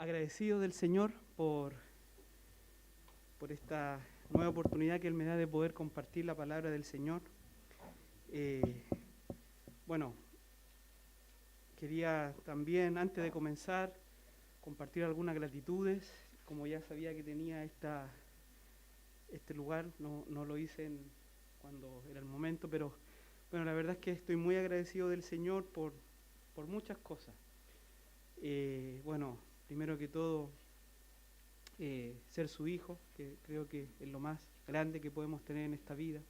agradecido del Señor por esta nueva oportunidad que Él me da de poder compartir la palabra del Señor. Bueno, quería también, antes de comenzar, compartir algunas gratitudes. Como ya sabía que tenía este lugar, no lo hice cuando era el momento, pero bueno, la verdad es que estoy muy agradecido del Señor por muchas cosas. Bueno, primero que todo, ser su hijo, que creo que es lo más grande que podemos tener en esta vida.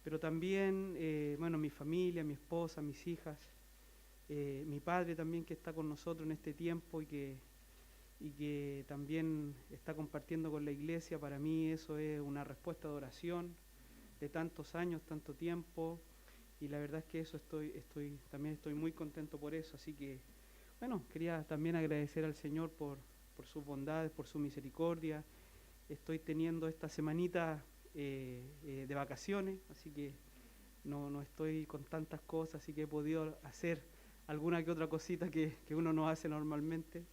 Pero también, bueno, mi familia, mi esposa, mis hijas, mi padre también que está con nosotros en este tiempo y que también está compartiendo con la iglesia. Para mí eso es una respuesta de oración de tantos años, tanto tiempo, y la verdad es que eso también estoy muy contento por eso. Así que, bueno, quería también agradecer al Señor por sus bondades, por su misericordia. Estoy teniendo esta semanita de vacaciones, así que no estoy con tantas cosas, así que he podido hacer alguna que otra cosita que uno no hace normalmente.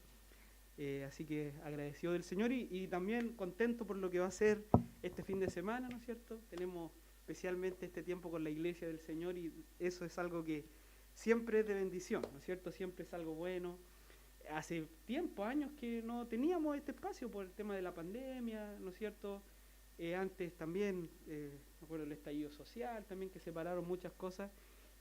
Así que agradecido del Señor y también contento por lo que va a ser este fin de semana, ¿no es cierto? Tenemos especialmente este tiempo con la iglesia del Señor y eso es algo que siempre es de bendición, ¿no es cierto? Siempre es algo bueno. Hace tiempo, años que no teníamos este espacio por el tema de la pandemia, ¿no es cierto? Antes también, me acuerdo del estallido social, también que separaron muchas cosas,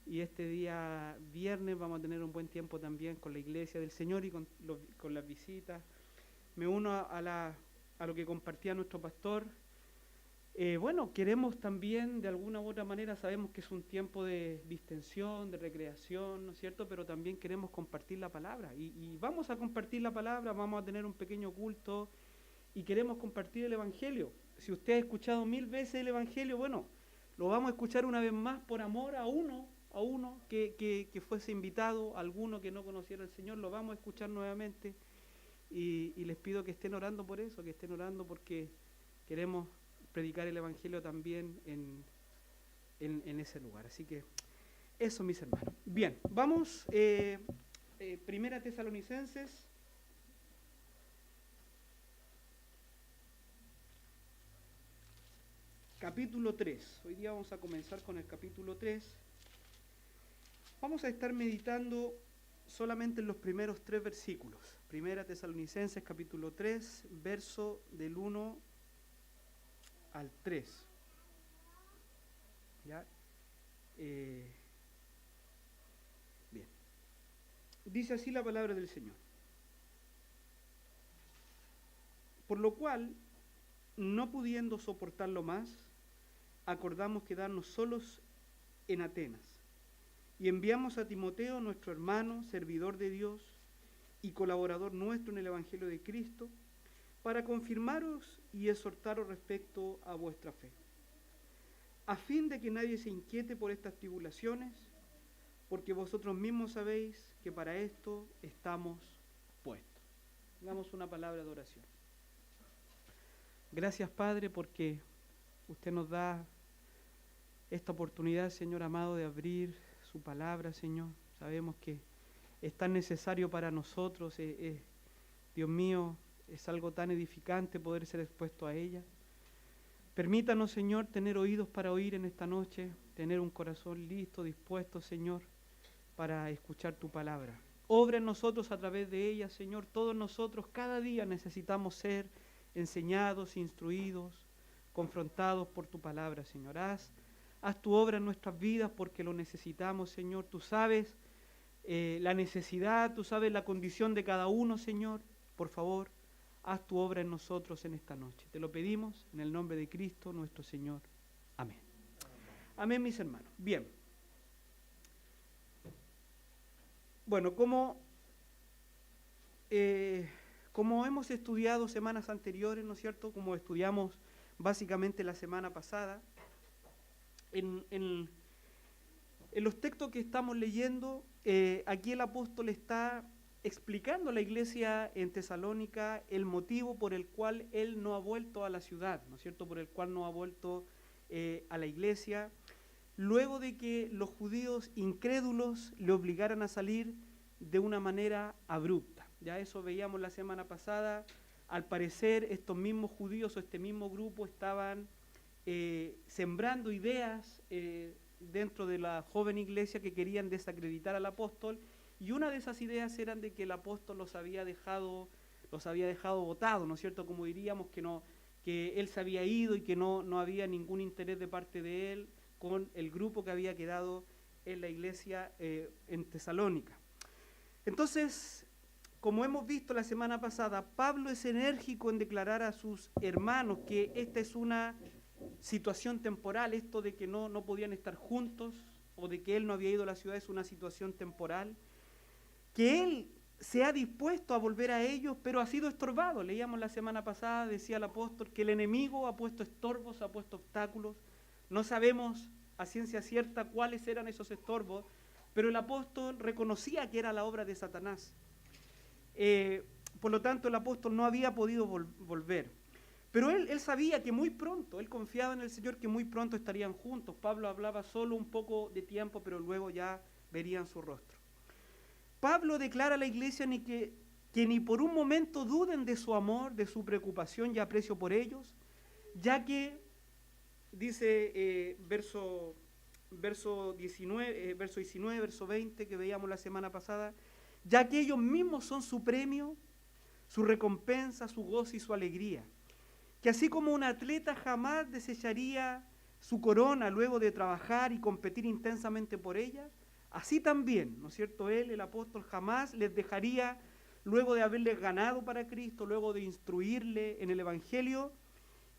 y este día viernes vamos a tener un buen tiempo también con la iglesia del Señor y con las visitas. Me uno a lo que compartía nuestro pastor. Bueno, queremos también, de alguna u otra manera, sabemos que es un tiempo de distensión, de recreación, ¿no es cierto? Pero también queremos compartir la palabra. Y vamos a compartir la palabra, vamos a tener un pequeño culto y queremos compartir el Evangelio. Si usted ha escuchado 1000 veces el Evangelio, bueno, lo vamos a escuchar una vez más por amor a uno que fuese invitado, a alguno que no conociera al Señor, lo vamos a escuchar nuevamente. Y les pido que estén orando por eso, que estén orando porque queremos predicar el Evangelio también en ese lugar. Así que eso, mis hermanos. Bien, vamos, Primera Tesalonicenses, capítulo 3. Hoy día vamos a comenzar con el capítulo 3. Vamos a estar meditando solamente en los primeros 3 versículos. Primera Tesalonicenses, capítulo 3, verso del 1 al 3. ¿Ya? Bien. Dice así la palabra del Señor. Por lo cual, no pudiendo soportarlo más, acordamos quedarnos solos en Atenas. Y enviamos a Timoteo, nuestro hermano, servidor de Dios y colaborador nuestro en el Evangelio de Cristo, para confirmaros y exhortaros respecto a vuestra fe, a fin de que nadie se inquiete por estas tribulaciones, porque vosotros mismos sabéis que para esto estamos puestos. Hagamos una palabra de oración. Gracias, Padre, porque usted nos da esta oportunidad, Señor amado, de abrir su palabra, Señor. Sabemos que es tan necesario para nosotros, Dios mío, es algo tan edificante poder ser expuesto a ella. Permítanos, Señor, tener oídos para oír en esta noche, tener un corazón listo, dispuesto, Señor, para escuchar tu palabra. Obra en nosotros a través de ella, Señor. Todos nosotros cada día necesitamos ser enseñados, instruidos, confrontados por tu palabra, Señor. Haz tu obra en nuestras vidas porque lo necesitamos, Señor. Tú sabes la necesidad, tú sabes la condición de cada uno, Señor. Por favor, haz tu obra en nosotros en esta noche. Te lo pedimos en el nombre de Cristo nuestro Señor. Amén. Amén, mis hermanos. Bien. Bueno, como hemos estudiado semanas anteriores, ¿no es cierto? Como estudiamos básicamente la semana pasada, en los textos que estamos leyendo, aquí el apóstol está explicando a la iglesia en Tesalónica el motivo por el cual él no ha vuelto a la ciudad, ¿no es cierto? Por el cual no ha vuelto a la iglesia, luego de que los judíos incrédulos le obligaran a salir de una manera abrupta. Ya eso veíamos la semana pasada. Al parecer estos mismos judíos o este mismo grupo estaban sembrando ideas dentro de la joven iglesia que querían desacreditar al apóstol, y una de esas ideas eran de que el apóstol los había dejado botados, ¿no es cierto? Como diríamos, que él se había ido y que no había ningún interés de parte de él con el grupo que había quedado en la iglesia en Tesalónica. Entonces, como hemos visto la semana pasada, Pablo es enérgico en declarar a sus hermanos que esta es una situación temporal, esto de que no podían estar juntos o de que él no había ido a la ciudad es una situación temporal, que él se ha dispuesto a volver a ellos, pero ha sido estorbado. Leíamos la semana pasada, decía el apóstol, que el enemigo ha puesto estorbos, ha puesto obstáculos. No sabemos a ciencia cierta cuáles eran esos estorbos, pero el apóstol reconocía que era la obra de Satanás. Por lo tanto, el apóstol no había podido volver. Pero él sabía que muy pronto, él confiaba en el Señor que muy pronto estarían juntos. Pablo hablaba solo un poco de tiempo, pero luego ya verían su rostro. Pablo declara a la iglesia que ni por un momento duden de su amor, de su preocupación y aprecio por ellos, ya que, dice verso 19, verso 20 que veíamos la semana pasada, ya que ellos mismos son su premio, su recompensa, su gozo y su alegría. Que así como un atleta jamás desecharía su corona luego de trabajar y competir intensamente por ella, así también, ¿no es cierto? Él, el apóstol, jamás les dejaría, luego de haberles ganado para Cristo, luego de instruirle en el Evangelio,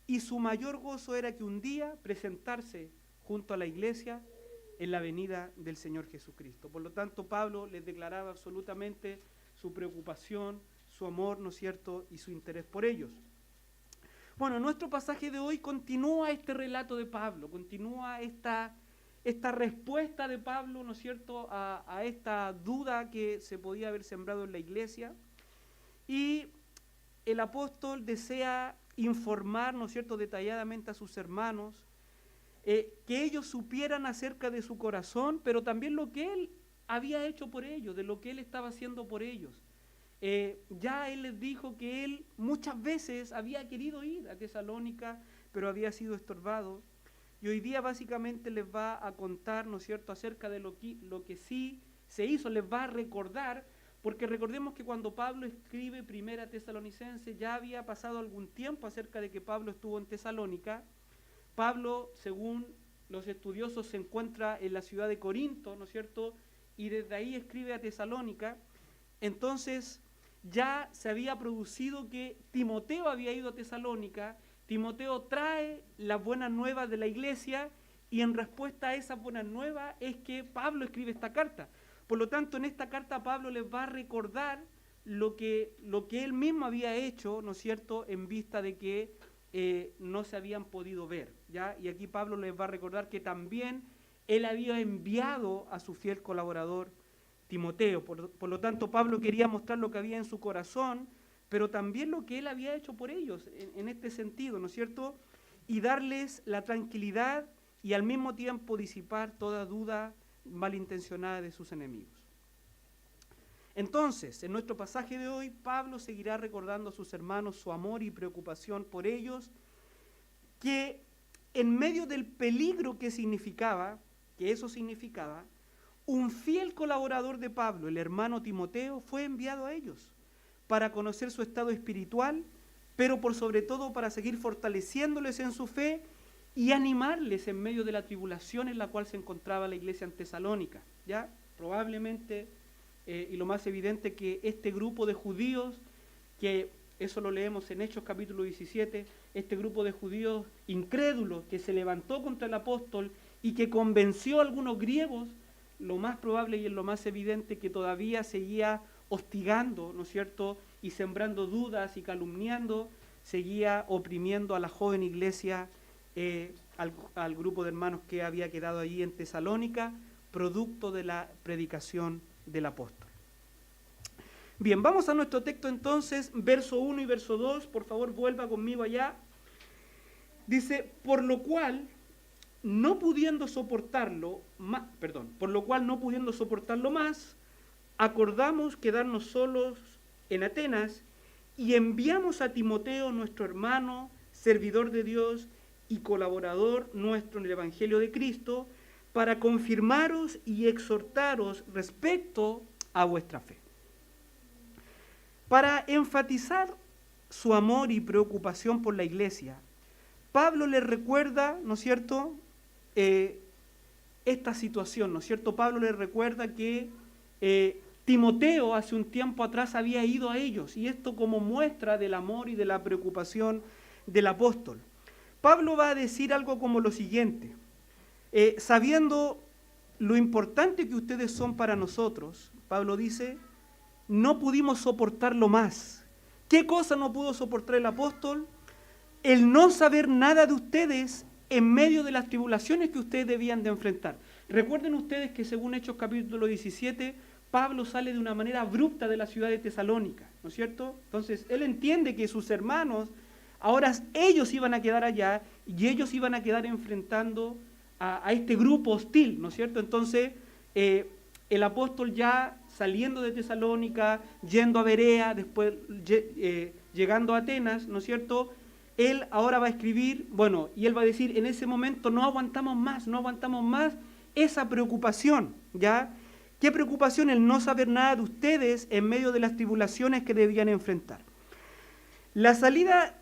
y su mayor gozo era que un día presentarse junto a la iglesia en la venida del Señor Jesucristo. Por lo tanto, Pablo les declaraba absolutamente su preocupación, su amor, ¿no es cierto?, y su interés por ellos. Bueno, nuestro pasaje de hoy continúa este relato de Pablo, continúa esta respuesta de Pablo, ¿no es cierto?, a esta duda que se podía haber sembrado en la iglesia. Y el apóstol desea informar, ¿no es cierto?, detalladamente a sus hermanos, que ellos supieran acerca de su corazón, pero también lo que él había hecho por ellos, de lo que él estaba haciendo por ellos. Ya él les dijo que él muchas veces había querido ir a Tesalónica, pero había sido estorbado. Y hoy día básicamente les va a contar, ¿no es cierto?, acerca de lo que sí se hizo, les va a recordar, porque recordemos que cuando Pablo escribe Primera Tesalonicense, ya había pasado algún tiempo acerca de que Pablo estuvo en Tesalónica. Pablo, según los estudiosos, se encuentra en la ciudad de Corinto, ¿no es cierto?, y desde ahí escribe a Tesalónica. Entonces, ya se había producido que Timoteo había ido a Tesalónica. Timoteo trae las buenas nuevas de la iglesia y en respuesta a esas buenas nuevas es que Pablo escribe esta carta. Por lo tanto, en esta carta Pablo les va a recordar lo que él mismo había hecho, ¿no es cierto?, en vista de que no se habían podido ver, ¿ya? Y aquí Pablo les va a recordar que también él había enviado a su fiel colaborador Timoteo. Por lo tanto, Pablo quería mostrar lo que había en su corazón, pero también lo que él había hecho por ellos en este sentido, ¿no es cierto? Y darles la tranquilidad y al mismo tiempo disipar toda duda malintencionada de sus enemigos. Entonces, en nuestro pasaje de hoy, Pablo seguirá recordando a sus hermanos su amor y preocupación por ellos, que en medio del peligro que eso significaba, un fiel colaborador de Pablo, el hermano Timoteo, fue enviado a ellos para conocer su estado espiritual, pero por sobre todo para seguir fortaleciéndoles en su fe y animarles en medio de la tribulación en la cual se encontraba la iglesia en Tesalónica. ¿Ya? Probablemente, y lo más evidente, que este grupo de judíos, que eso lo leemos en Hechos capítulo 17, este grupo de judíos incrédulos que se levantó contra el apóstol y que convenció a algunos griegos, lo más probable y es lo más evidente que todavía seguía hostigando, ¿no es cierto?, y sembrando dudas y calumniando, seguía oprimiendo a la joven iglesia, al grupo de hermanos que había quedado allí en Tesalónica, producto de la predicación del apóstol. Bien, vamos a nuestro texto entonces, verso 1 y verso 2, por favor vuelva conmigo allá. Dice, por lo cual no pudiendo soportarlo más, acordamos quedarnos solos en Atenas, y enviamos a Timoteo, nuestro hermano, servidor de Dios y colaborador nuestro en el Evangelio de Cristo, para confirmaros y exhortaros respecto a vuestra fe. Para enfatizar su amor y preocupación por la iglesia, Pablo les recuerda, ¿no es cierto?, esta situación, ¿no es cierto? Pablo les recuerda que Timoteo hace un tiempo atrás había ido a ellos, y esto como muestra del amor y de la preocupación del apóstol. Pablo va a decir algo como lo siguiente: sabiendo lo importante que ustedes son para nosotros, Pablo dice, no pudimos soportarlo más. ¿Qué cosa no pudo soportar el apóstol? El no saber nada de ustedes en medio de las tribulaciones que ustedes debían de enfrentar. Recuerden ustedes que según Hechos capítulo 17, Pablo sale de una manera abrupta de la ciudad de Tesalónica, ¿no es cierto? Entonces, él entiende que sus hermanos, ahora ellos iban a quedar allá y ellos iban a quedar enfrentando a este grupo hostil, ¿no es cierto? Entonces, el apóstol ya saliendo de Tesalónica, yendo a Berea, después llegando a Atenas, ¿no es cierto?, él ahora va a escribir, bueno, y él va a decir, en ese momento no aguantamos más esa preocupación, ¿ya? ¿Qué preocupación? El no saber nada de ustedes en medio de las tribulaciones que debían enfrentar. La salida,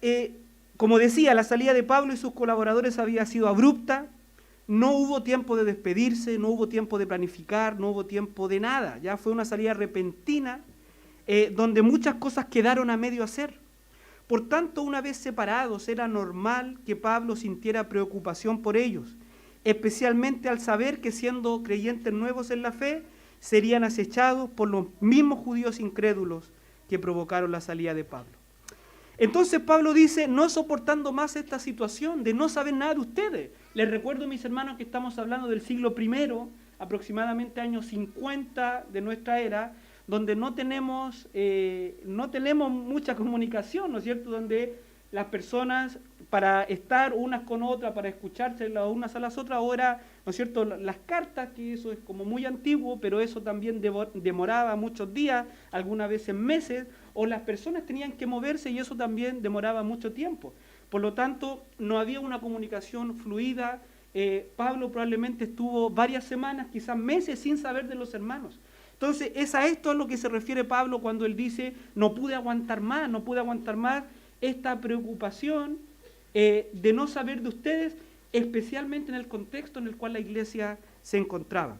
como decía, la salida de Pablo y sus colaboradores había sido abrupta, no hubo tiempo de despedirse, no hubo tiempo de planificar, no hubo tiempo de nada, ya fue una salida repentina, donde muchas cosas quedaron a medio hacer. Por tanto, una vez separados, era normal que Pablo sintiera preocupación por ellos, especialmente al saber que siendo creyentes nuevos en la fe, serían acechados por los mismos judíos incrédulos que provocaron la salida de Pablo. Entonces Pablo dice, no soportando más esta situación de no saber nada de ustedes. Les recuerdo, mis hermanos, que estamos hablando del siglo I, aproximadamente años 50 de nuestra era, donde no tenemos mucha comunicación, ¿no es cierto?, donde las personas, para estar unas con otras, para escucharse las unas a las otras, ahora, ¿no es cierto?, las cartas, que eso es como muy antiguo, pero eso también demoraba muchos días, algunas veces meses, o las personas tenían que moverse y eso también demoraba mucho tiempo. Por lo tanto, no había una comunicación fluida. Pablo probablemente estuvo varias semanas, quizás meses, sin saber de los hermanos. Entonces, es a esto a lo que se refiere Pablo cuando él dice, no pude aguantar más esta preocupación de no saber de ustedes, especialmente en el contexto en el cual la iglesia se encontraba.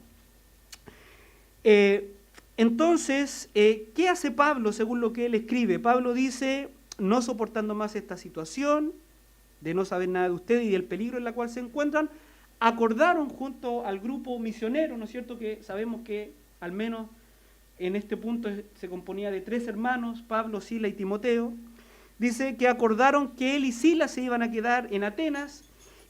Entonces, ¿qué hace Pablo según lo que él escribe? Pablo dice, no soportando más esta situación, de no saber nada de ustedes y del peligro en la cual se encuentran, acordaron junto al grupo misionero, ¿no es cierto?, que sabemos que al menos en este punto se componía de 3 hermanos, Pablo, Sila y Timoteo. Dice que acordaron que él y Sila se iban a quedar en Atenas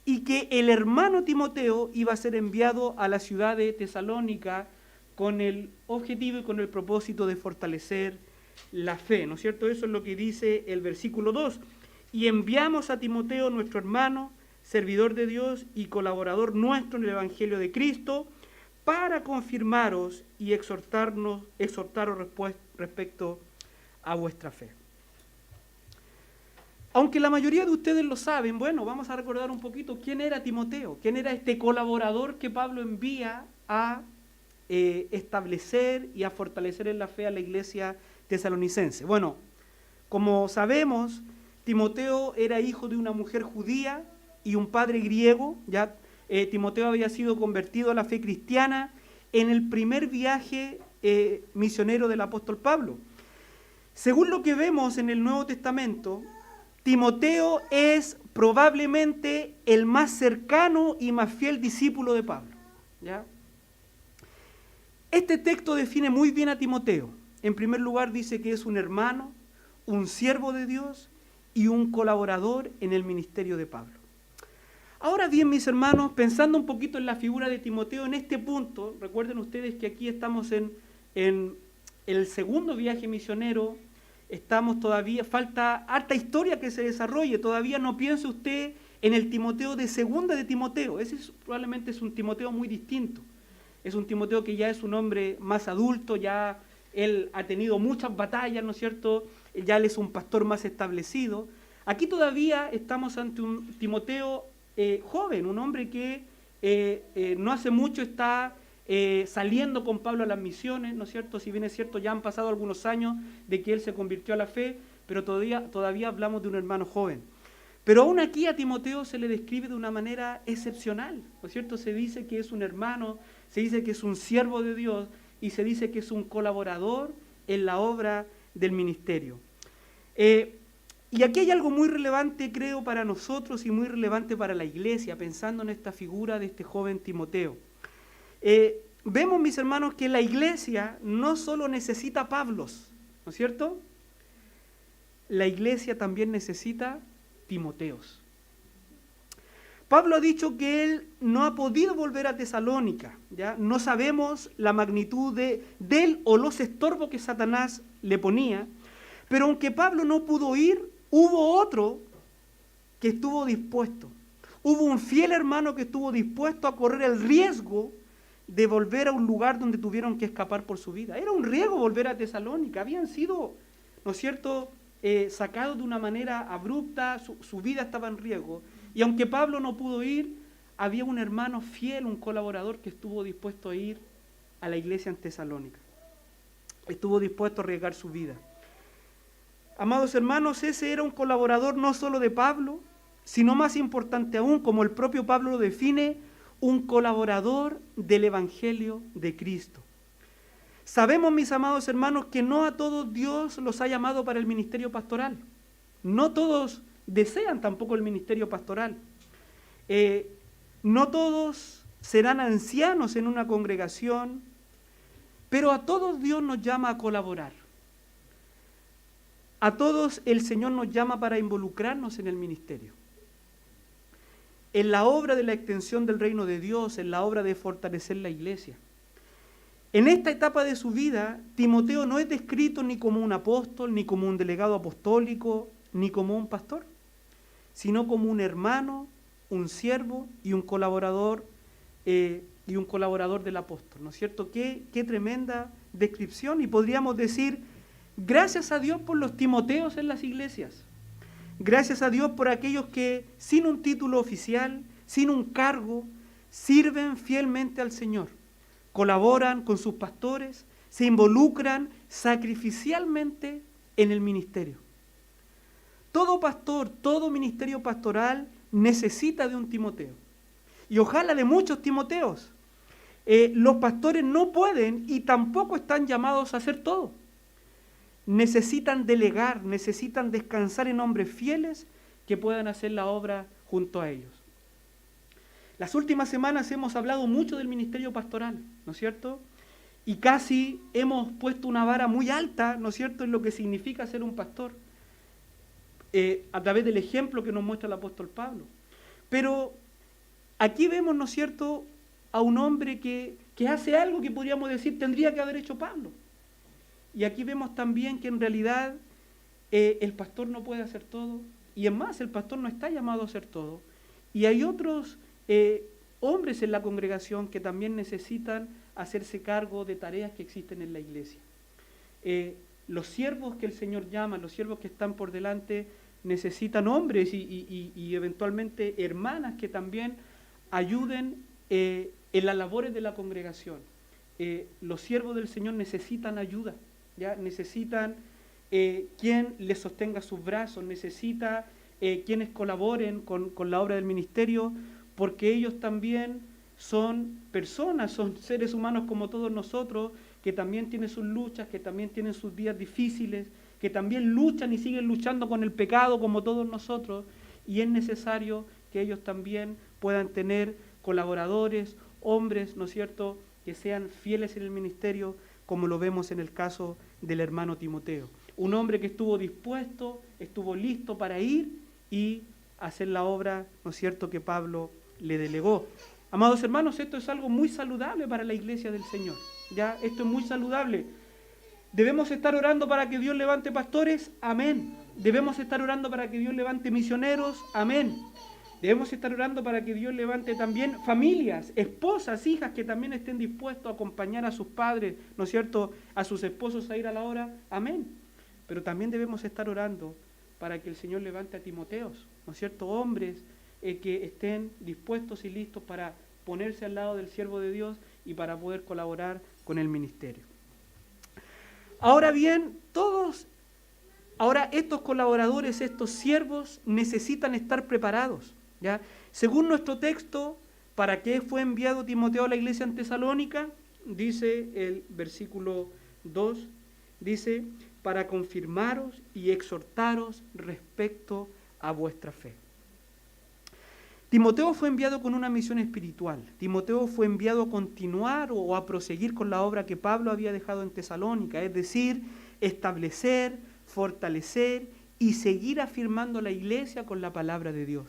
y que el hermano Timoteo iba a ser enviado a la ciudad de Tesalónica con el objetivo y con el propósito de fortalecer la fe, ¿no es cierto? Eso es lo que dice el versículo 2. Y enviamos a Timoteo, nuestro hermano, servidor de Dios y colaborador nuestro en el Evangelio de Cristo, para confirmaros y exhortaros respecto a vuestra fe. Aunque la mayoría de ustedes lo saben, bueno, vamos a recordar un poquito quién era Timoteo, quién era este colaborador que Pablo envía a establecer y a fortalecer en la fe a la iglesia tesalonicense. Bueno, como sabemos, Timoteo era hijo de una mujer judía y un padre griego. Ya Timoteo había sido convertido a la fe cristiana en el primer viaje misionero del apóstol Pablo. Según lo que vemos en el Nuevo Testamento, Timoteo es probablemente el más cercano y más fiel discípulo de Pablo, ¿ya? Este texto define muy bien a Timoteo. En primer lugar dice que es un hermano, un siervo de Dios y un colaborador en el ministerio de Pablo. Ahora bien, mis hermanos, pensando un poquito en la figura de Timoteo en este punto, recuerden ustedes que aquí estamos en el segundo viaje misionero, estamos todavía, falta harta historia que se desarrolle, todavía no piense usted en el Timoteo de segunda de Timoteo, ese probablemente es un Timoteo muy distinto, es un Timoteo que ya es un hombre más adulto, ya él ha tenido muchas batallas, ¿no es cierto? Ya él es un pastor más establecido. Aquí todavía estamos ante un Timoteo joven, un hombre que no hace mucho está saliendo con Pablo a las misiones, ¿no es cierto? Si bien es cierto, ya han pasado algunos años de que él se convirtió a la fe, pero todavía hablamos de un hermano joven. Pero aún aquí a Timoteo se le describe de una manera excepcional, ¿no es cierto? Se dice que es un hermano, se dice que es un siervo de Dios y se dice que es un colaborador en la obra del ministerio. Y aquí hay algo muy relevante, creo, para nosotros y muy relevante para la iglesia, pensando en esta figura de este joven Timoteo. Vemos, mis hermanos, que la iglesia no solo necesita Pablos, ¿no es cierto? La iglesia también necesita Timoteos. Pablo ha dicho que él no ha podido volver a Tesalónica, ¿ya? No sabemos la magnitud de él o los estorbos que Satanás le ponía, pero aunque Pablo no pudo ir, hubo otro que estuvo dispuesto. Hubo un fiel hermano que estuvo dispuesto a correr el riesgo de volver a un lugar donde tuvieron que escapar por su vida. Era un riesgo volver a Tesalónica. Habían sido, ¿no es cierto?, sacados de una manera abrupta, su vida estaba en riesgo. Y aunque Pablo no pudo ir, había un hermano fiel, un colaborador que estuvo dispuesto a ir a la iglesia en Tesalónica. Estuvo dispuesto a arriesgar su vida. Amados hermanos, ese era un colaborador no solo de Pablo, sino más importante aún, como el propio Pablo lo define, un colaborador del Evangelio de Cristo. Sabemos, mis amados hermanos, que no a todos Dios los ha llamado para el ministerio pastoral. No todos desean tampoco el ministerio pastoral. No todos serán ancianos en una congregación, pero a todos Dios nos llama a colaborar. A todos el Señor nos llama para involucrarnos en el ministerio. En la obra de la extensión del reino de Dios, en la obra de fortalecer la iglesia. En esta etapa de su vida, Timoteo no es descrito ni como un apóstol, ni como un delegado apostólico, ni como un pastor, sino como un hermano, un siervo y un colaborador del apóstol, ¿no es cierto? Qué tremenda descripción, y podríamos decir, gracias a Dios por los Timoteos en las iglesias, gracias a Dios por aquellos que sin un título oficial, sin un cargo, sirven fielmente al Señor. Colaboran con sus pastores, se involucran sacrificialmente en el ministerio. Todo pastor, todo ministerio pastoral necesita de un Timoteo. Y ojalá de muchos Timoteos. Los pastores no pueden y tampoco están llamados a hacer todo. Necesitan delegar, necesitan descansar en hombres fieles que puedan hacer la obra junto a ellos. Las últimas semanas hemos hablado mucho del ministerio pastoral, ¿no es cierto? Y casi hemos puesto una vara muy alta, ¿no es cierto?, en lo que significa ser un pastor, a través del ejemplo que nos muestra el apóstol Pablo. Pero aquí vemos, ¿no es cierto?, a un hombre que hace algo que podríamos decir tendría que haber hecho Pablo. Y aquí vemos también que en realidad el pastor no puede hacer todo, y es más, el pastor no está llamado a hacer todo. Y hay otros hombres en la congregación que también necesitan hacerse cargo de tareas que existen en la iglesia. Los siervos que el Señor llama, los siervos que están por delante, necesitan hombres y eventualmente hermanas que también ayuden en las labores de la congregación. Los siervos del Señor necesitan ayuda, ¿ya? Necesitan quien les sostenga sus brazos, necesita quienes colaboren con la obra del ministerio, porque ellos también son personas, son seres humanos como todos nosotros, que también tienen sus luchas, que también tienen sus días difíciles, que también luchan y siguen luchando con el pecado como todos nosotros, y es necesario que ellos también puedan tener colaboradores, hombres, ¿no es cierto?, que sean fieles en el ministerio, como lo vemos en el caso del hermano Timoteo. Un hombre que estuvo dispuesto, estuvo listo para ir y hacer la obra, ¿no es cierto?, que Pablo le delegó. Amados hermanos, esto es algo muy saludable para la iglesia del Señor. ¿Ya? Esto es muy saludable. ¿Debemos estar orando para que Dios levante pastores? Amén. ¿Debemos estar orando para que Dios levante misioneros? Amén. Debemos estar orando para que Dios levante también familias, esposas, hijas que también estén dispuestos a acompañar a sus padres, ¿no es cierto?, a sus esposos a ir a la obra. Amén. Pero también debemos estar orando para que el Señor levante a Timoteos, ¿no es cierto?, hombres que estén dispuestos y listos para ponerse al lado del siervo de Dios y para poder colaborar con el ministerio. Ahora bien, estos colaboradores, estos siervos necesitan estar preparados, ¿ya? Según nuestro texto, ¿para qué fue enviado Timoteo a la iglesia en Tesalónica? Dice el versículo 2, dice, para confirmaros y exhortaros respecto a vuestra fe. Timoteo fue enviado con una misión espiritual. Timoteo fue enviado a continuar o a proseguir con la obra que Pablo había dejado en Tesalónica, es decir, establecer, fortalecer y seguir afirmando la iglesia con la palabra de Dios.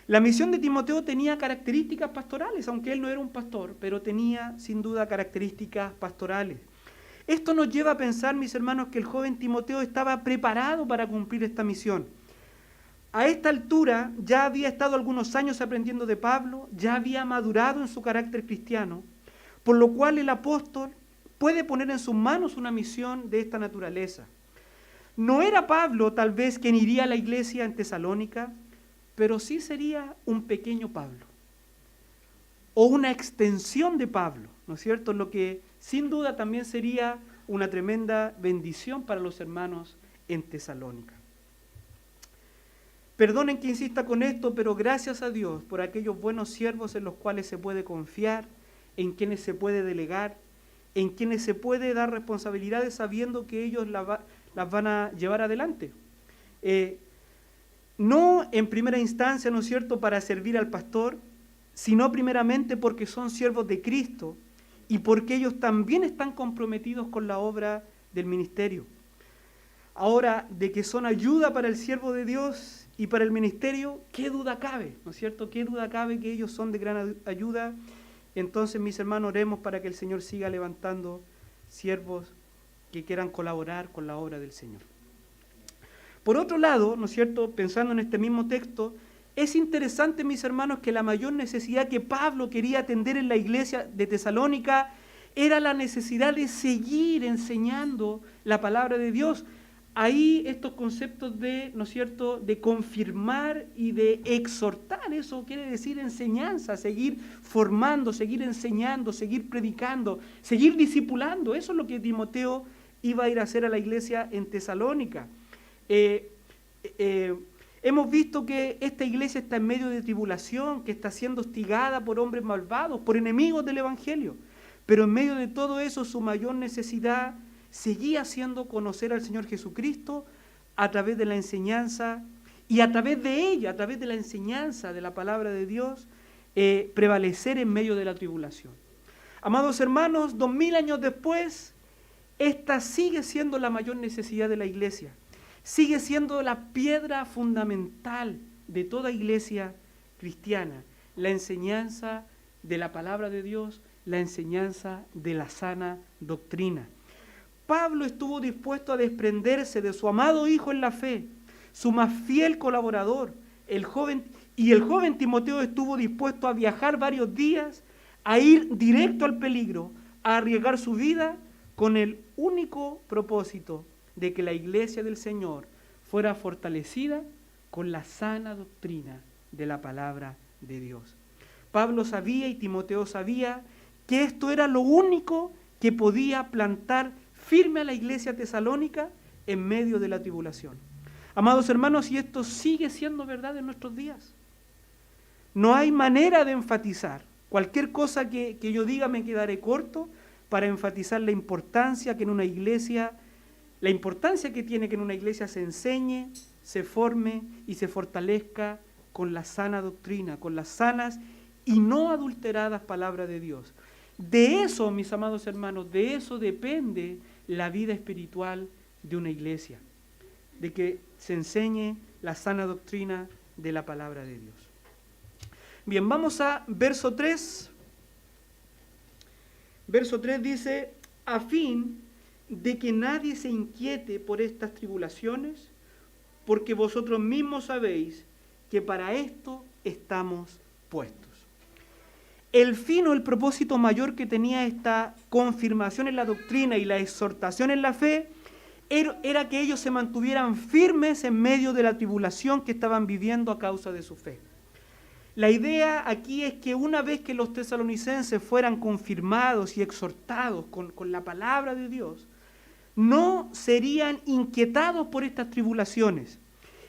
La misión de Timoteo tenía características pastorales, aunque él no era un pastor, pero tenía sin duda características pastorales. Esto nos lleva a pensar, mis hermanos, que el joven Timoteo estaba preparado para cumplir esta misión. A esta altura ya había estado algunos años aprendiendo de Pablo, ya había madurado en su carácter cristiano, por lo cual el apóstol puede poner en sus manos una misión de esta naturaleza. No era Pablo tal vez quien iría a la iglesia en Tesalónica, pero sí sería un pequeño Pablo, o una extensión de Pablo, ¿no es cierto? Lo que sin duda también sería una tremenda bendición para los hermanos en Tesalónica. Perdonen que insista con esto, pero gracias a Dios por aquellos buenos siervos en los cuales se puede confiar, en quienes se puede delegar, en quienes se puede dar responsabilidades sabiendo que ellos las van a llevar adelante. No en primera instancia, ¿no es cierto?, para servir al pastor, sino primeramente porque son siervos de Cristo y porque ellos también están comprometidos con la obra del ministerio. Ahora, de que son ayuda para el siervo de Dios y para el ministerio, ¿qué duda cabe? ¿No es cierto? ¿Qué duda cabe que ellos son de gran ayuda? Entonces, mis hermanos, oremos para que el Señor siga levantando siervos que quieran colaborar con la obra del Señor. Por otro lado, ¿no es cierto?, pensando en este mismo texto, es interesante, mis hermanos, que la mayor necesidad que Pablo quería atender en la iglesia de Tesalónica era la necesidad de seguir enseñando la palabra de Dios. Ahí estos conceptos de, ¿no es cierto?, de confirmar y de exhortar, eso quiere decir enseñanza, seguir formando, seguir enseñando, seguir predicando, seguir discipulando. Eso es lo que Timoteo iba a ir a hacer a la iglesia en Tesalónica. Hemos visto que esta iglesia está en medio de tribulación, que está siendo hostigada por hombres malvados, por enemigos del Evangelio. Pero en medio de todo eso, su mayor necesidad seguía siendo conocer al Señor Jesucristo a través de la enseñanza y a través de ella, a través de la enseñanza de la palabra de Dios, prevalecer en medio de la tribulación. Amados hermanos, 2000 años después, esta sigue siendo la mayor necesidad de la iglesia. Sigue siendo la piedra fundamental de toda iglesia cristiana, la enseñanza de la palabra de Dios, la enseñanza de la sana doctrina. Pablo estuvo dispuesto a desprenderse de su amado hijo en la fe, su más fiel colaborador, el joven Timoteo estuvo dispuesto a viajar varios días, a ir directo al peligro, a arriesgar su vida con el único propósito de que la iglesia del Señor fuera fortalecida con la sana doctrina de la palabra de Dios. Pablo sabía y Timoteo sabía que esto era lo único que podía plantar firme a la iglesia tesalónica en medio de la tribulación. Amados hermanos, y esto sigue siendo verdad en nuestros días. No hay manera de enfatizar. Cualquier cosa que yo diga me quedaré corto para enfatizar la importancia que tiene que en una iglesia se enseñe, se forme y se fortalezca con la sana doctrina, con las sanas y no adulteradas palabras de Dios. De eso, mis amados hermanos, de eso depende la vida espiritual de una iglesia, de que se enseñe la sana doctrina de la palabra de Dios. Bien, vamos a verso 3. Verso 3 dice, a fin de que nadie se inquiete por estas tribulaciones, porque vosotros mismos sabéis que para esto estamos puestos. El fin o el propósito mayor que tenía esta confirmación en la doctrina y la exhortación en la fe era que ellos se mantuvieran firmes en medio de la tribulación que estaban viviendo a causa de su fe. La idea aquí es que una vez que los tesalonicenses fueran confirmados y exhortados con la palabra de Dios, no serían inquietados por estas tribulaciones.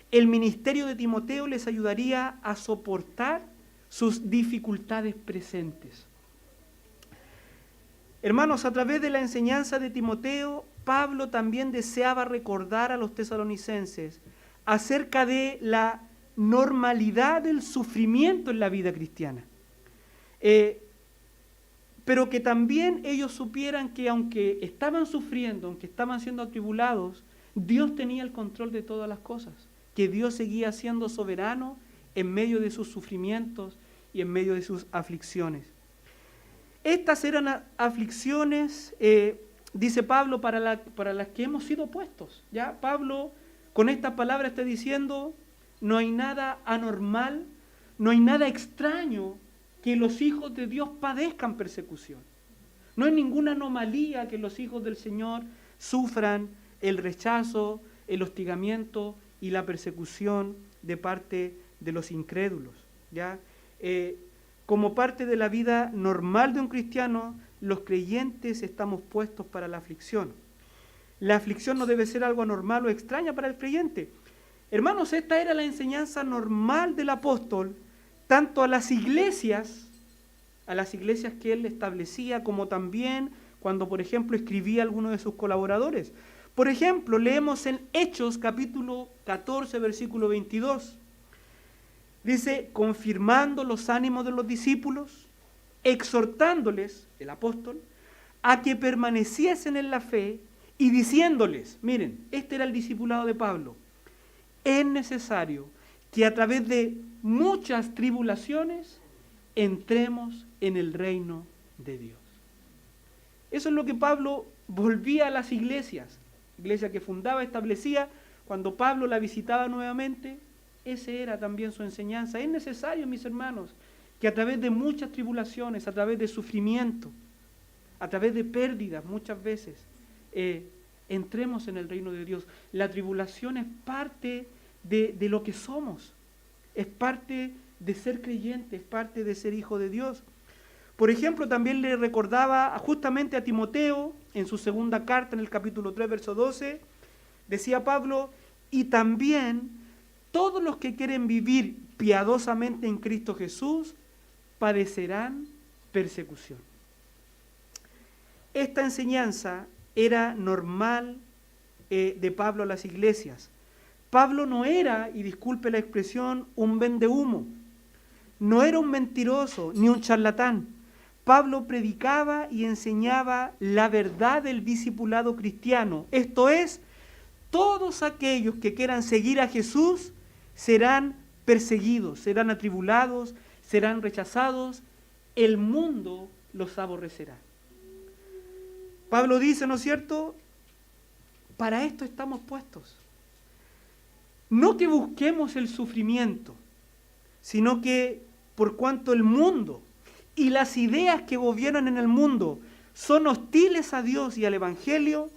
El ministerio de Timoteo les ayudaría a soportar sus dificultades presentes. Hermanos, a través de la enseñanza de Timoteo, Pablo también deseaba recordar a los tesalonicenses acerca de la normalidad del sufrimiento en la vida cristiana. Pero que también ellos supieran que aunque estaban sufriendo, aunque estaban siendo atribulados, Dios tenía el control de todas las cosas, que Dios seguía siendo soberano en medio de sus sufrimientos y en medio de sus aflicciones. Estas eran aflicciones, dice Pablo, para las que hemos sido puestos. ¿Ya? Pablo con estas palabras está diciendo, no hay nada anormal, no hay nada extraño que los hijos de Dios padezcan persecución. No hay ninguna anomalía que los hijos del Señor sufran el rechazo, el hostigamiento y la persecución de parte de los incrédulos. ¿Ya? Como parte de la vida normal de un cristiano, los creyentes estamos puestos para la aflicción. La aflicción no debe ser algo anormal o extraña para el creyente. Hermanos, esta era la enseñanza normal del apóstol, tanto a las iglesias que él establecía, como también cuando, por ejemplo, escribía a alguno de sus colaboradores. Por ejemplo, leemos en Hechos capítulo 14, versículo 22. Dice, confirmando los ánimos de los discípulos, exhortándoles, el apóstol, a que permaneciesen en la fe y diciéndoles, miren, este era el discipulado de Pablo, es necesario que a través de muchas tribulaciones entremos en el reino de Dios. Eso es lo que Pablo volvía a las iglesias, iglesia que fundaba, establecía, cuando Pablo la visitaba nuevamente. Ese era también su enseñanza. Es necesario, mis hermanos, que a través de muchas tribulaciones, a través de sufrimiento, a través de pérdidas muchas veces, entremos en el reino de Dios. La tribulación es parte de lo que somos, es parte de ser creyente, es parte de ser hijo de Dios. Por ejemplo, también le recordaba justamente a Timoteo, en su segunda carta, en el capítulo 3, verso 12, decía Pablo, y también todos los que quieren vivir piadosamente en Cristo Jesús padecerán persecución. Esta enseñanza era normal de Pablo a las iglesias. Pablo no era, y disculpe la expresión, un vendehumo. No era un mentiroso ni un charlatán. Pablo predicaba y enseñaba la verdad del discipulado cristiano. Esto es, todos aquellos que quieran seguir a Jesús serán perseguidos, serán atribulados, serán rechazados. El mundo los aborrecerá. Pablo dice, ¿no es cierto? Para esto estamos puestos. No que busquemos el sufrimiento, sino que por cuanto el mundo y las ideas que gobiernan en el mundo son hostiles a Dios y al Evangelio,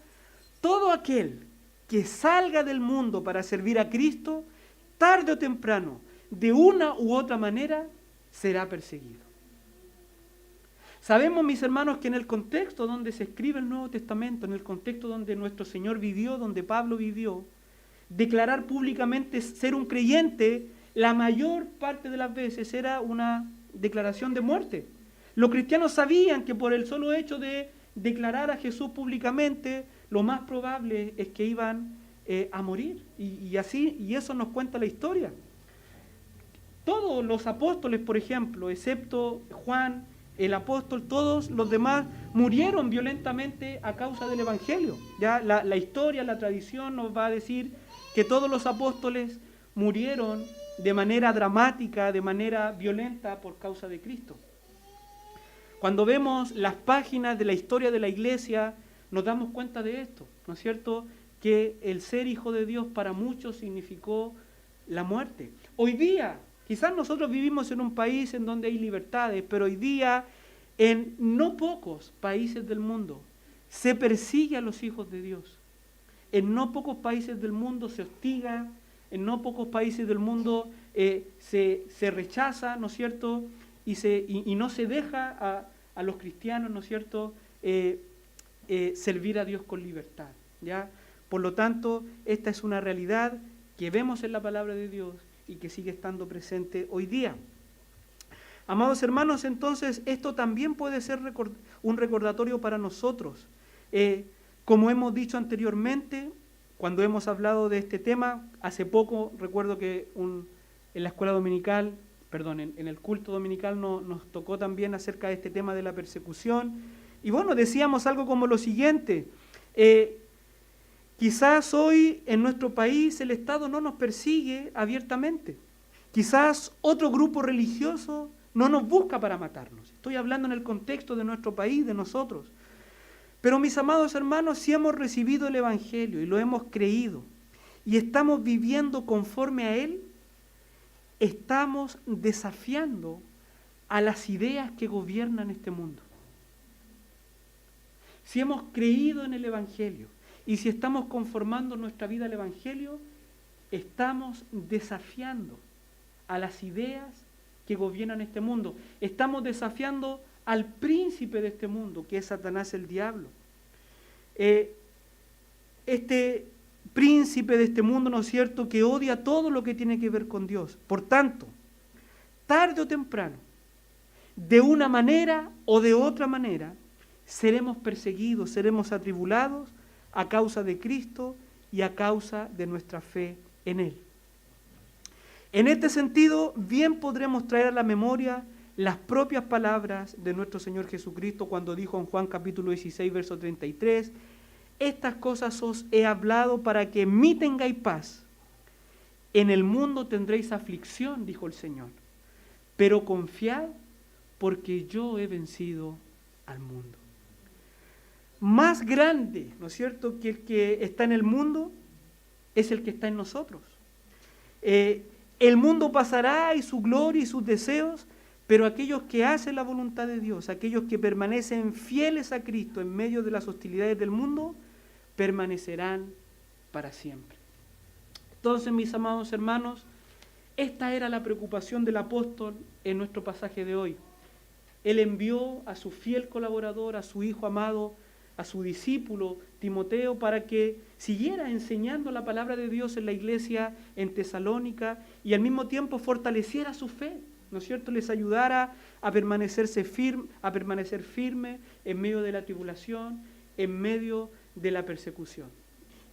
todo aquel que salga del mundo para servir a Cristo, tarde o temprano, de una u otra manera, será perseguido. Sabemos, mis hermanos, que en el contexto donde se escribe el Nuevo Testamento, en el contexto donde nuestro Señor vivió, donde Pablo vivió, declarar públicamente ser un creyente, la mayor parte de las veces era una declaración de muerte. Los cristianos sabían que por el solo hecho de declarar a Jesús públicamente, lo más probable es que iban a morir. Y eso nos cuenta la historia. Todos los apóstoles, por ejemplo, excepto Juan, el apóstol, todos los demás murieron violentamente a causa del Evangelio. Ya la historia, la tradición nos va a decir que todos los apóstoles murieron de manera dramática, de manera violenta por causa de Cristo. Cuando vemos las páginas de la historia de la iglesia, nos damos cuenta de esto, ¿no es cierto? Que el ser hijo de Dios para muchos significó la muerte. hoy día, quizás nosotros vivimos en un país en donde hay libertades, pero hoy día en no pocos países del mundo se persigue a los hijos de Dios. En no pocos países del mundo se hostiga, en no pocos países del mundo se rechaza, ¿no es cierto? Y no se deja a los cristianos, ¿no es cierto?, servir a Dios con libertad, ¿ya? Por lo tanto, esta es una realidad que vemos en la palabra de Dios y que sigue estando presente hoy día. Amados hermanos, entonces, esto también puede ser un recordatorio para nosotros. Como hemos dicho anteriormente, cuando hemos hablado de este tema, hace poco recuerdo que en la escuela dominical, en el culto dominical nos tocó también acerca de este tema de la persecución. Y bueno, decíamos algo como lo siguiente: quizás hoy en nuestro país el Estado no nos persigue abiertamente. Quizás otro grupo religioso no nos busca para matarnos. Estoy hablando en el contexto de nuestro país, de nosotros. Pero mis amados hermanos, si hemos recibido el Evangelio y lo hemos creído y estamos viviendo conforme a él, estamos desafiando a las ideas que gobiernan este mundo. Si hemos creído en el Evangelio y si estamos conformando nuestra vida al Evangelio, estamos desafiando a las ideas que gobiernan este mundo. Estamos desafiando al príncipe de este mundo, que es Satanás, el diablo. Este príncipe de este mundo, ¿no es cierto?, que odia todo lo que tiene que ver con Dios. Por tanto, tarde o temprano, de una manera o de otra manera, seremos perseguidos, seremos atribulados a causa de Cristo y a causa de nuestra fe en Él. En este sentido, bien podremos traer a la memoria las propias palabras de nuestro Señor Jesucristo cuando dijo en Juan capítulo 16, verso 33, estas cosas os he hablado para que en mí tengáis paz. En el mundo tendréis aflicción, dijo el Señor, pero confiad porque yo he vencido al mundo. Más grande, ¿no es cierto?, que el que está en el mundo es el que está en nosotros. El mundo pasará y su gloria y sus deseos, pero aquellos que hacen la voluntad de Dios, aquellos que permanecen fieles a Cristo en medio de las hostilidades del mundo, permanecerán para siempre. Entonces, mis amados hermanos, esta era la preocupación del apóstol en nuestro pasaje de hoy. Él envió a su fiel colaborador, a su hijo amado, a su discípulo Timoteo, para que siguiera enseñando la palabra de Dios en la iglesia en Tesalónica y al mismo tiempo fortaleciera su fe, ¿no es cierto?, les ayudara a permanecer firme en medio de la tribulación, en medio de la persecución.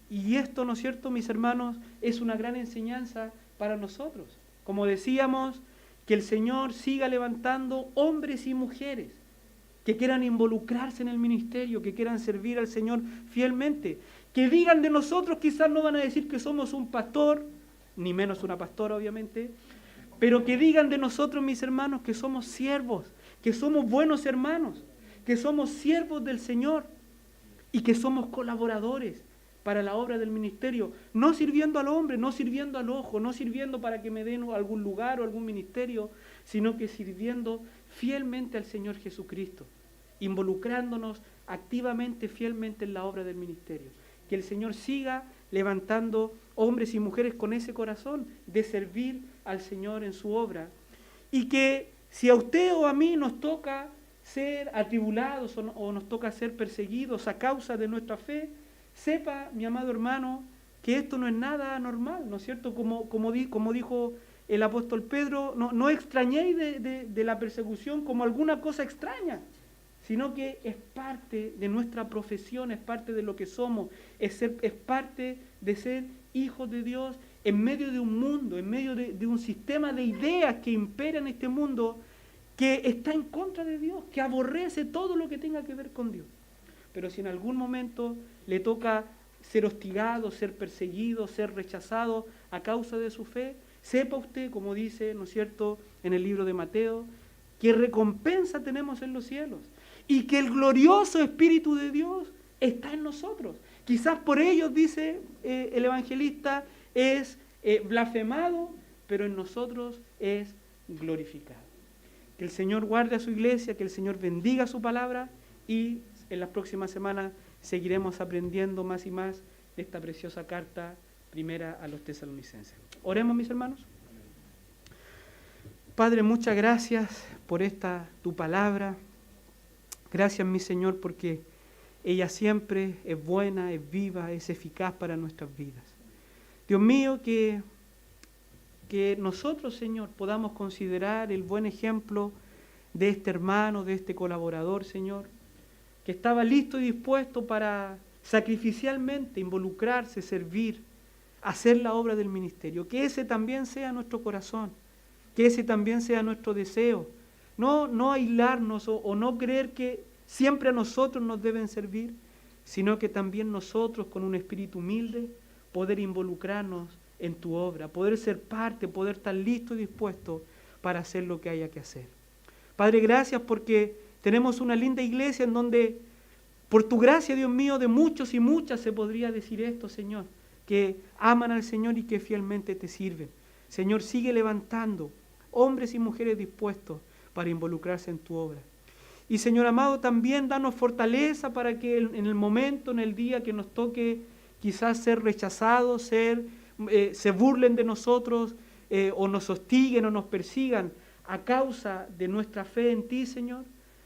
Y esto, ¿no es cierto?, mis hermanos, es una gran enseñanza para nosotros. Como decíamos, que el Señor siga levantando hombres y mujeres que quieran involucrarse en el ministerio, que quieran servir al Señor fielmente, que digan de nosotros, quizás no van a decir que somos un pastor, ni menos una pastora obviamente, pero que digan de nosotros, mis hermanos, que somos siervos, que somos buenos hermanos, que somos siervos del Señor y que somos colaboradores para la obra del ministerio, no sirviendo al hombre, no sirviendo al ojo, no sirviendo para que me den algún lugar o algún ministerio, sino que sirviendo fielmente al Señor Jesucristo, involucrándonos activamente, fielmente en la obra del ministerio. Que el Señor siga levantando hombres y mujeres con ese corazón de servir al Señor en su obra. Y que si a usted o a mí nos toca ser atribulados o nos toca ser perseguidos a causa de nuestra fe, sepa, mi amado hermano, que esto no es nada normal, ¿no es cierto? Como dijo el apóstol Pedro, no extrañéis de la persecución como alguna cosa extraña, sino que es parte de nuestra profesión, es parte de lo que somos, es parte de ser hijos de Dios en medio de un mundo, en medio de un sistema de ideas que impera en este mundo, que está en contra de Dios, que aborrece todo lo que tenga que ver con Dios. Pero si en algún momento le toca ser hostigado, ser perseguido, ser rechazado a causa de su fe, sepa usted, como dice, ¿no es cierto?, en el libro de Mateo, qué recompensa tenemos en los cielos y que el glorioso Espíritu de Dios está en nosotros. Quizás por ellos, dice el evangelista, es blasfemado pero en nosotros es glorificado. Que el Señor guarde a su iglesia, que el Señor bendiga su palabra y en las próximas semanas seguiremos aprendiendo más y más de esta preciosa carta primera a los tesalonicenses. Oremos, mis hermanos. Padre, muchas gracias por esta tu palabra. Gracias, mi Señor, porque ella siempre es buena, es viva, es eficaz para nuestras vidas. Dios mío, que nosotros, Señor, podamos considerar el buen ejemplo de este hermano, de este colaborador, Señor, que estaba listo y dispuesto para sacrificialmente involucrarse, servir, hacer la obra del ministerio. Que ese también sea nuestro corazón, que ese también sea nuestro deseo. No aislarnos o no creer que siempre a nosotros nos deben servir, sino que también nosotros con un espíritu humilde poder involucrarnos en tu obra, poder ser parte, poder estar listo y dispuesto para hacer lo que haya que hacer. Padre, gracias porque tenemos una linda iglesia en donde, por tu gracia, Dios mío, de muchos y muchas se podría decir esto, Señor, que aman al Señor y que fielmente te sirven. Señor, sigue levantando hombres y mujeres dispuestos para involucrarse en tu obra. Y Señor amado, también danos fortaleza para que en el momento, en el día que nos toque quizás ser rechazados, se burlen de nosotros o nos hostiguen o nos persigan a causa de nuestra fe en ti, Señor,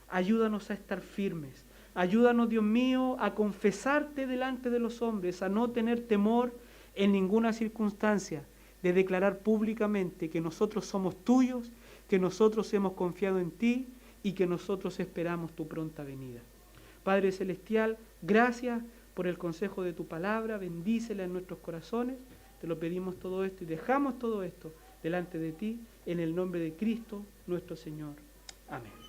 ayúdanos a estar firmes. Ayúdanos, Dios mío, a confesarte delante de los hombres, a no tener temor en ninguna circunstancia de declarar públicamente que nosotros somos tuyos, que nosotros hemos confiado en ti y que nosotros esperamos tu pronta venida. Padre Celestial, gracias por el consejo de tu palabra, bendícela en nuestros corazones. Te lo pedimos todo esto y dejamos todo esto delante de ti, en el nombre de Cristo, nuestro Señor. Amén.